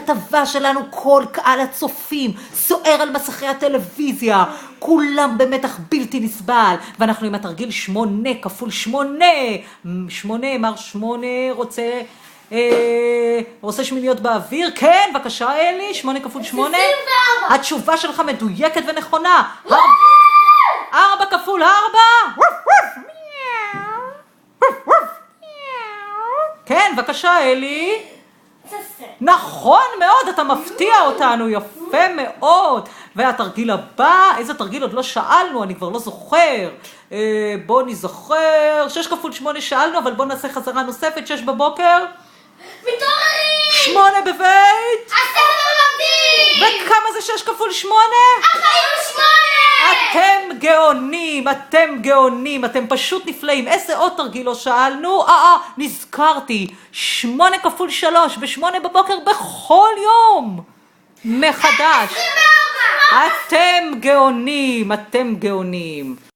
הכתבה שלנו כל קהל הצופים סוער על מסכי הטלוויזיה, כולם במתח בלתי נסבל, ואנחנו עם התרגיל 8 כפול 8. 8, מר 8 רוצה שמיניות באוויר? כן, בבקשה אלי, 8 כפול 8. 24. התשובה שלך מדויקת ונכונה. 4 כפול 4. כן, בבקשה אלי. נכון מאוד, אתה מפתיע אותנו, יפה מאוד. והתרגיל הבא, איזה תרגיל עוד לא שאלנו, אני כבר לא זוכר. בוא נזכר, 6 כפול 8 שאלנו, אבל בוא נעשה חזרה נוספת, 6 בבוקר. מתעוררים! 8 בבית. 10 לומדים! וכמה זה 6 כפול 8? 48! אתם גאונים, אתם גאונים, אתם פשוט נפלאים. איזה עוד תרגיל לא שאלנו? נזכרתי. 8 כפול 3, ב8 בבוקר בכל יום. מחדש. 24! אתם גאונים, אתם גאונים.